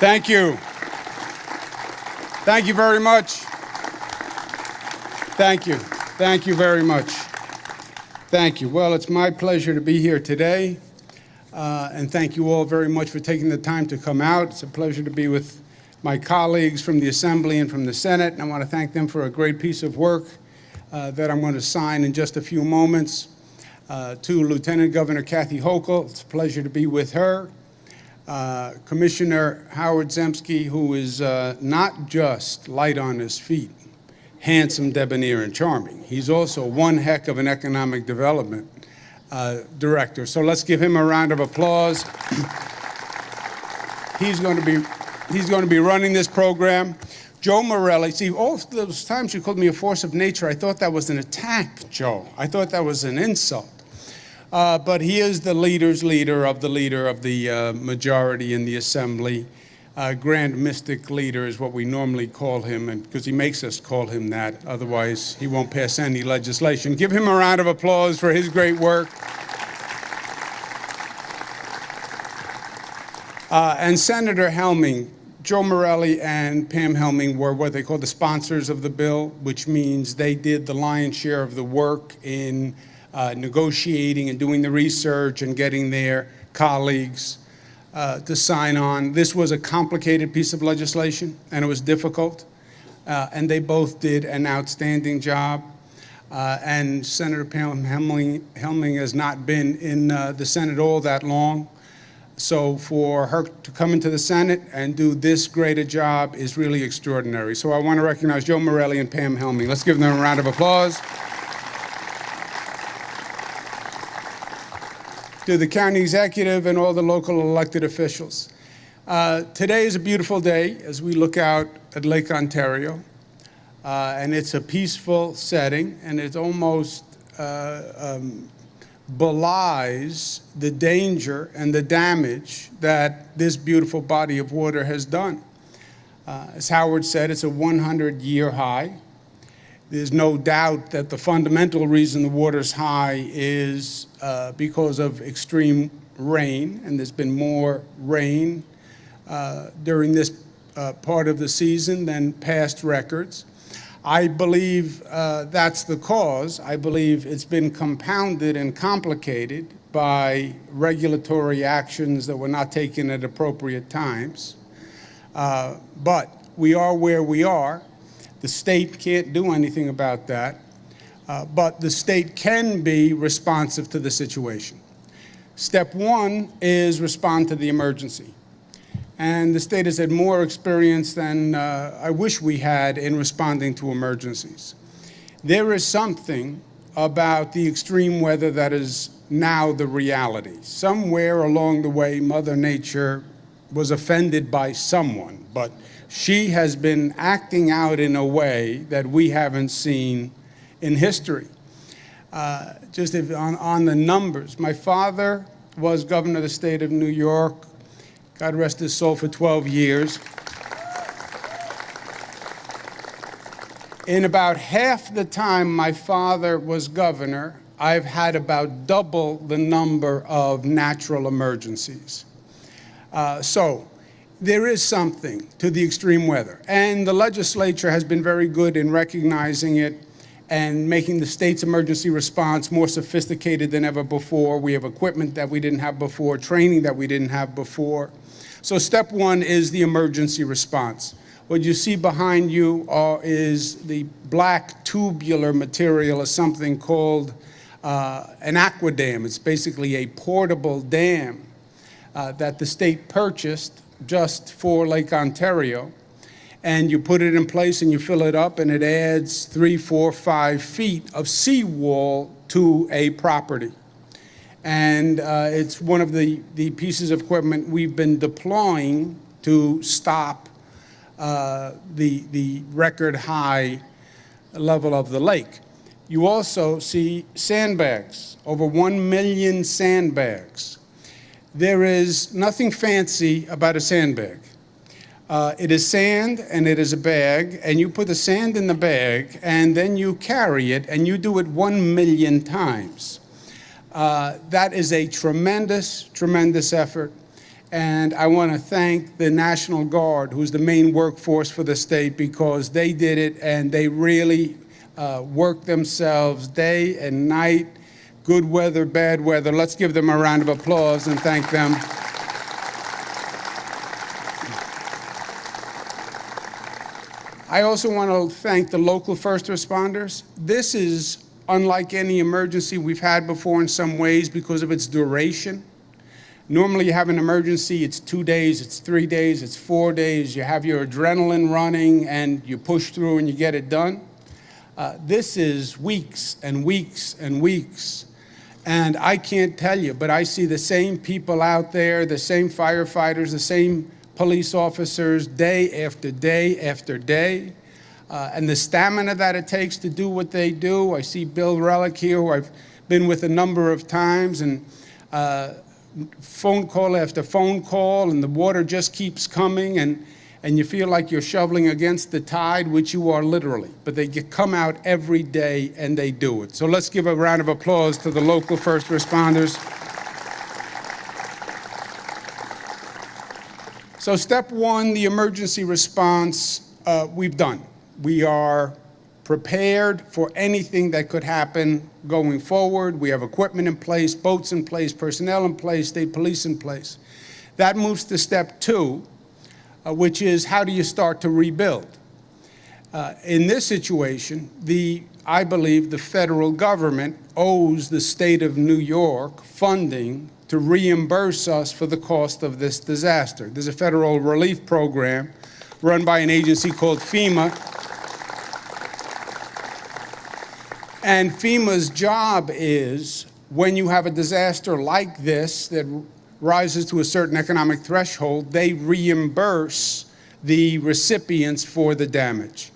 Thank you. Thank you very much. Thank you. Thank you very much. Thank you. Well, it's my pleasure to be here today, and thank you all very much for taking the time to come out. It's a pleasure to be with my colleagues from the Assembly and from the Senate, and I want to thank them for a great piece of work that I'm going to sign in just a few moments. To Lieutenant Governor Kathy Hochul, it's a pleasure to be with her. Commissioner Howard Zemsky, who is not just light on his feet, handsome, debonair, and charming. He's also one heck of an economic development director. So let's give him a round of applause. He's going to be running this program. Joe Morelli, see, all those times you called me a force of nature, I thought that was an attack, Joe. I thought that was an insult. But he is the leader of the majority in the Assembly. Grand Mystic Leader is what we normally call him, and because he makes us call him that. Otherwise, he won't pass any legislation. Give him a round of applause for his great work. And Senator Helming, Joe Morelli and Pam Helming were what they call the sponsors of the bill, which means they did the lion's share of the work in negotiating and doing the research and getting their colleagues to sign on. This was a complicated piece of legislation, and it was difficult, and they both did an outstanding job. And Senator Pam Helming has not been in the Senate all that long. So for her to come into the Senate and do this great a job is really extraordinary. So I want to recognize Joe Morelli and Pam Helming. Let's give them a round of applause. To the county executive and all the local elected officials. Today is a beautiful day as we look out at Lake Ontario. And it's a peaceful setting, and it almost belies the danger and the damage that this beautiful body of water has done. As Howard said, it's a 100-year high. There's no doubt that the fundamental reason the water's high is because of extreme rain, and there's been more rain during this part of the season than past records. I believe that's the cause. I believe it's been compounded and complicated by regulatory actions that were not taken at appropriate times. But we are where we are. The state can't do anything about that, but the state can be responsive to the situation. Step one is respond to the emergency. And the state has had more experience than I wish we had in responding to emergencies. There is something about the extreme weather that is now the reality. Somewhere along the way, Mother Nature was offended by someone, but she has been acting out in a way that we haven't seen in history. Just on the numbers, my father was governor of the state of New York, God rest his soul, for 12 years. In about half the time my father was governor, I've had about double the number of natural emergencies. So there is something to the extreme weather, and the legislature has been very good in recognizing it and making the state's emergency response more sophisticated than ever before. We have equipment that we didn't have before, training that we didn't have before. So step one is the emergency response. What you see behind you is the black tubular material is something called an aqua dam. It's basically a portable dam that the state purchased just for Lake Ontario. And you put it in place and you fill it up, and it adds 3, 4, 5 feet of seawall to a property. And it's one of the pieces of equipment we've been deploying to stop the record high level of the lake. You also see sandbags, over 1 million sandbags. There is nothing fancy about a sandbag. It is sand and it is a bag, and you put the sand in the bag and then you carry it, and you do it 1 million times. That is a tremendous, tremendous effort. And I want to thank the National Guard, who's the main workforce for the state, because they did it and they really worked themselves day and night, good weather, bad weather. Let's give them a round of applause and thank them. I also want to thank the local first responders. This is unlike any emergency we've had before in some ways because of its duration. Normally you have an emergency, it's 2 days, it's 3 days, it's 4 days, you have your adrenaline running and you push through and you get it done. This is weeks and weeks and weeks. And I can't tell you, but I see the same people out there, the same firefighters, the same police officers day after day after day. And the stamina that it takes to do what they do. I see Bill Relic here, who I've been with a number of times, and phone call after phone call, and the water just keeps coming, and you feel like you're shoveling against the tide, which you are literally. But they come out every day and they do it. So let's give a round of applause to the local first responders. So step one, the emergency response, we've done. We are prepared for anything that could happen going forward. We have equipment in place, boats in place, personnel in place, state police in place. That moves to step two, which is how do you start to rebuild? In this situation, I believe the federal government owes the state of New York funding to reimburse us for the cost of this disaster. There's a federal relief program run by an agency called FEMA. And FEMA's job is, when you have a disaster like this that rises to a certain economic threshold, they reimburse the recipients for the damage.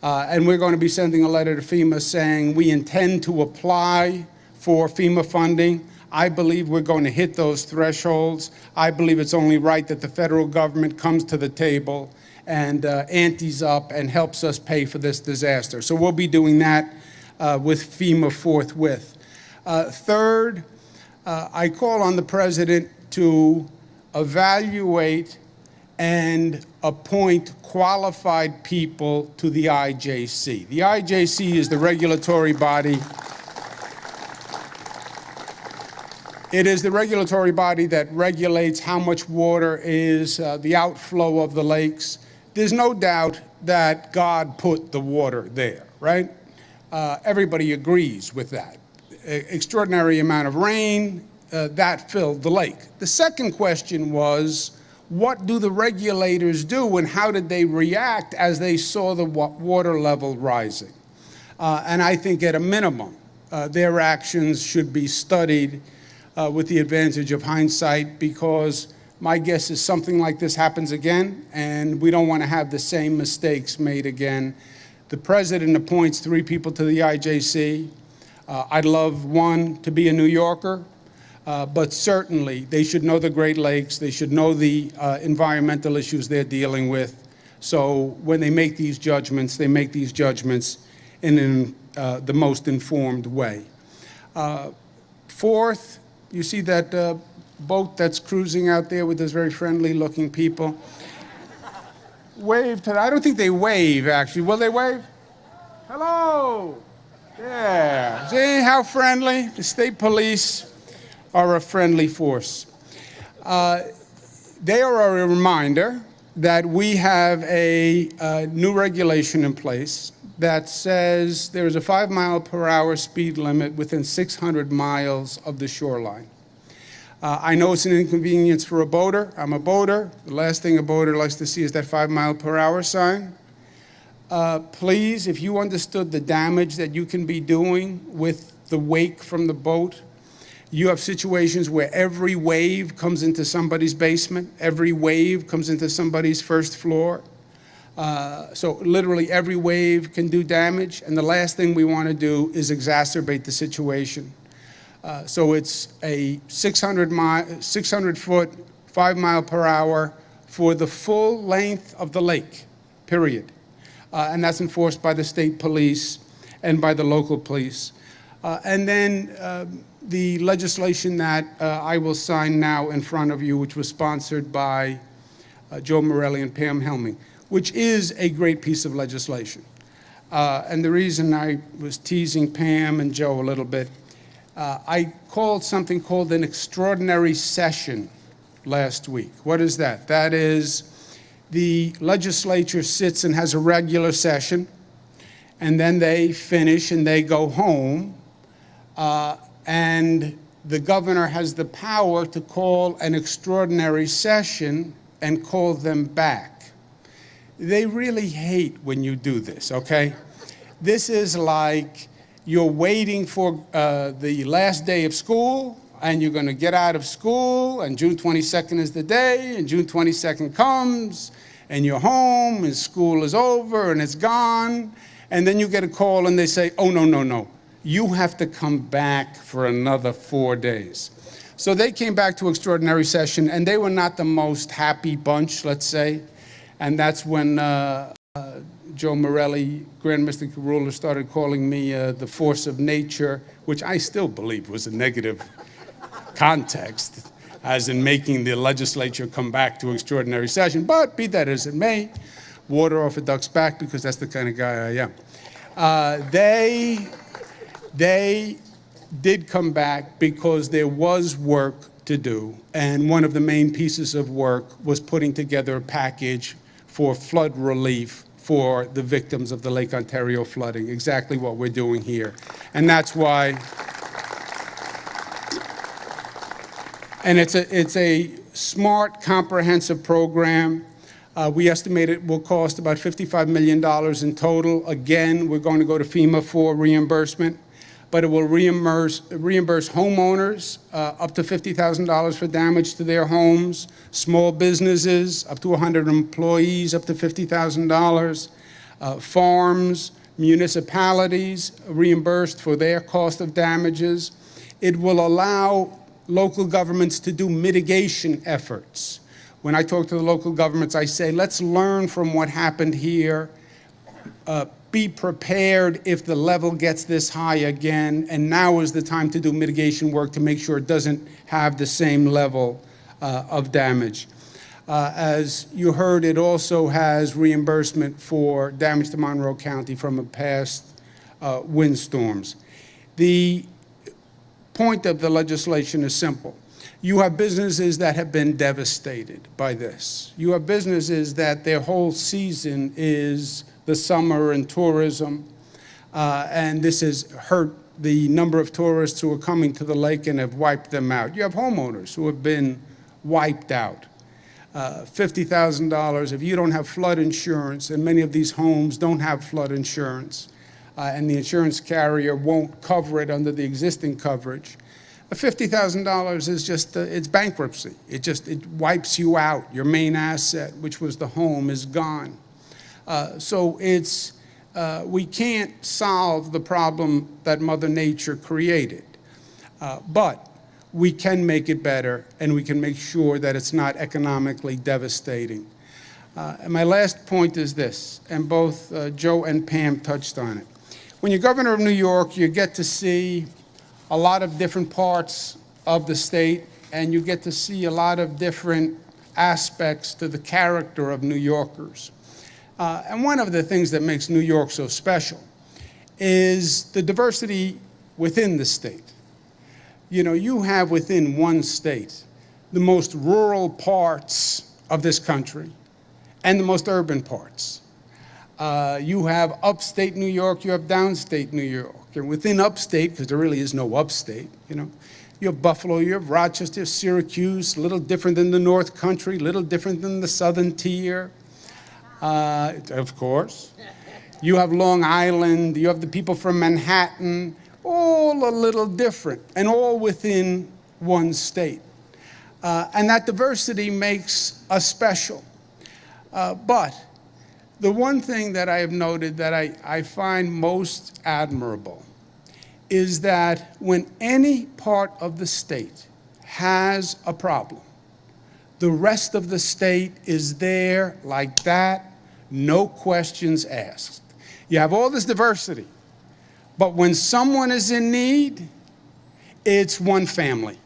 And we're going to be sending a letter to FEMA saying we intend to apply for FEMA funding. I believe we're going to hit those thresholds. I believe it's only right that the federal government comes to the table and antes up and helps us pay for this disaster. So we'll be doing that with FEMA forthwith. Third, I call on the president to evaluate and appoint qualified people to the IJC. The IJC is the regulatory body. It is the regulatory body that regulates how much water is the outflow of the lakes. There's no doubt that God put the water there, right? Everybody agrees with that. Extraordinary amount of rain, that filled the lake. The second question was, what do the regulators do and how did they react as they saw the water level rising? And I think at a minimum, their actions should be studied with the advantage of hindsight, because my guess is something like this happens again, and we don't want to have the same mistakes made again. The president appoints 3 people to the IJC. I'd love one to be a New Yorker, but certainly they should know the Great Lakes. They should know the environmental issues they're dealing with. So when they make these judgments, they make these judgments in the most informed way. Fourth, you see that boat that's cruising out there with those very friendly-looking people? Wave to them. I don't think they wave, actually. Will they wave? Hello. Yeah. See how friendly? The state police are a friendly force. They are a reminder that we have a new regulation in place that says there is a 5-mile-per-hour speed limit within 600 miles of the shoreline. I know it's an inconvenience for a boater. I'm a boater. The last thing a boater likes to see is that 5-mile-per-hour sign. Please, if you understood the damage that you can be doing with the wake from the boat, you have situations where every wave comes into somebody's basement, every wave comes into somebody's first floor. So literally every wave can do damage, and the last thing we want to do is exacerbate the situation. So it's a 600-foot, 5-mile-per-hour for the full length of the lake, period. And that's enforced by the state police and by the local police. And then the legislation that I will sign now in front of you, which was sponsored by Joe Morelli and Pam Helming, which is a great piece of legislation. And the reason I was teasing Pam and Joe a little bit, I called something called an extraordinary session last week. What is that? That is, the legislature sits and has a regular session, and then they finish and they go home, and the governor has the power to call an extraordinary session and call them back. They really hate when you do this, okay? This is like you're waiting for the last day of school, and you're going to get out of school, and June 22nd is the day, and June 22nd comes, and you're home, and school is over, and it's gone, and then you get a call, and they say, oh, no, no, no. You have to come back for another 4 days. So they came back to extraordinary session, and they were not the most happy bunch, let's say. And that's when Joe Morelli, Grand Mystic Ruler, started calling me the force of nature, which I still believe was a negative context, as in making the legislature come back to extraordinary session. But be that as it may, water off a duck's back, because that's the kind of guy I am. They did come back because there was work to do, and one of the main pieces of work was putting together a package for flood relief for the victims of the Lake Ontario flooding, exactly what we're doing here. And that's why, and it's a smart, comprehensive program. We estimate it will cost about $55 million in total. Again, we're going to go to FEMA for reimbursement, but it will reimburse homeowners up to $50,000 for damage to their homes, small businesses up to 100 employees up to $50,000, farms, municipalities reimbursed for their cost of damages. It will allow local governments to do mitigation efforts. When I talk to the local governments, I say, let's learn from what happened here. Be prepared if the level gets this high again, and now is the time to do mitigation work to make sure it doesn't have the same level of damage. As you heard, it also has reimbursement for damage to Monroe County from past windstorms. The point of the legislation is simple. You have businesses that have been devastated by this. You have businesses that their whole season is the summer and tourism, and this has hurt the number of tourists who are coming to the lake and have wiped them out. You have homeowners who have been wiped out. $50,000 if you don't have flood insurance, and many of these homes don't have flood insurance, and the insurance carrier won't cover it under the existing coverage. $50,000 is just, it's bankruptcy. It wipes you out. Your main asset, which was the home, is gone. So we can't solve the problem that Mother Nature created, but we can make it better, and we can make sure that it's not economically devastating. And my last point is this, and both Joe and Pam touched on it. When you're governor of New York, you get to see a lot of different parts of the state, and you get to see a lot of different aspects to the character of New Yorkers. And one of the things that makes New York so special is the diversity within the state. You know, you have within one state the most rural parts of this country and the most urban parts. You have upstate New York, you have downstate New York. And within upstate, because there really is no upstate, you know, you have Buffalo, you have Rochester, Syracuse, a little different than the North Country, a little different than the Southern Tier. Of course. You have Long Island, you have the people from Manhattan, all a little different, and all within one state. And that diversity makes us special. But the one thing that I have noted that I find most admirable is that when any part of the state has a problem, the rest of the state is there like that, no questions asked. You have all this diversity, but when someone is in need, It's one family.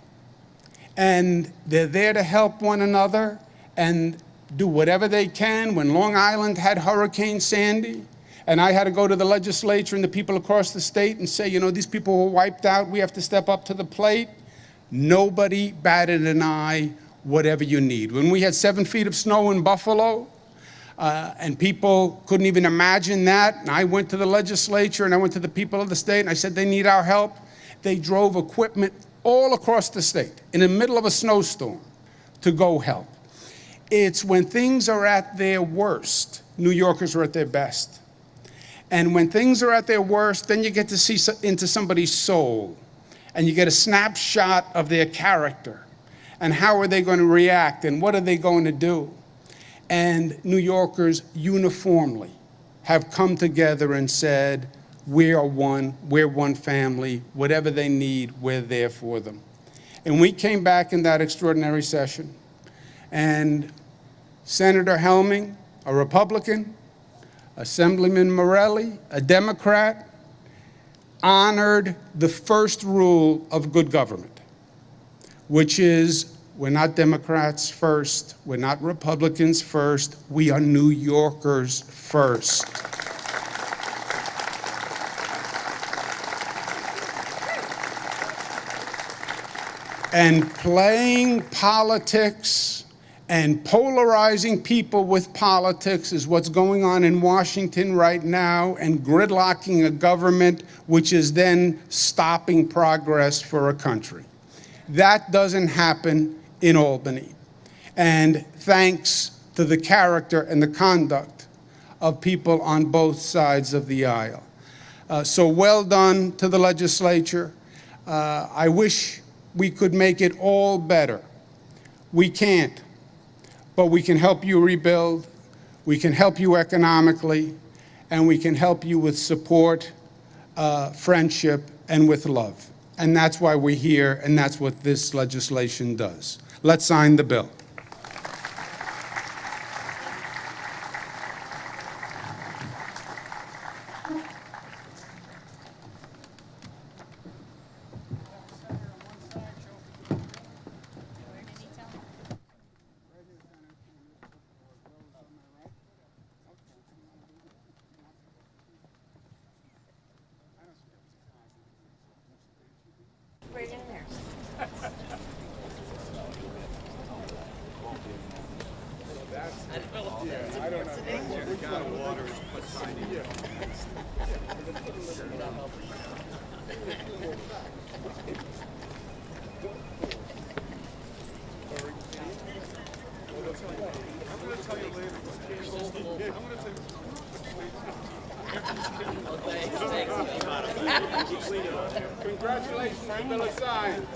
And they're there to help one another and do whatever they can. When Long Island had Hurricane Sandy, and I had to go to the legislature and the people across the state and say, you know, these people were wiped out, we have to step up to the plate. Nobody batted an eye, whatever you need. When we had 7 feet of snow in Buffalo, and people couldn't even imagine that, and I went to the legislature and I went to the people of the state and I said they need our help. They drove equipment all across the state in the middle of a snowstorm to go help. It's when things are at their worst, New Yorkers are at their best. And when things are at their worst, then you get to see into somebody's soul, and you get a snapshot of their character, and how are they going to react, and what are they going to do. And New Yorkers uniformly have come together and said, we are we're one family, whatever they need, we're there for them. And we came back in that extraordinary session, and Senator Helming, a Republican, Assemblyman Morelli, a Democrat, honored the first rule of good government, which is we're not Democrats first, we're not Republicans first, we are New Yorkers first. And playing politics and polarizing people with politics is what's going on in Washington right now, and gridlocking a government which is then stopping progress for a country. That doesn't happen in Albany. And thanks to the character and the conduct of people on both sides of the aisle. So well done to the legislature. I wish we could make it all better. We can't. But we can help you rebuild, we can help you economically, and we can help you with support, friendship, and with love. And that's why we're here, and that's what this legislation does. Let's sign the bill. Right in there. Congratulations, the bill is signed.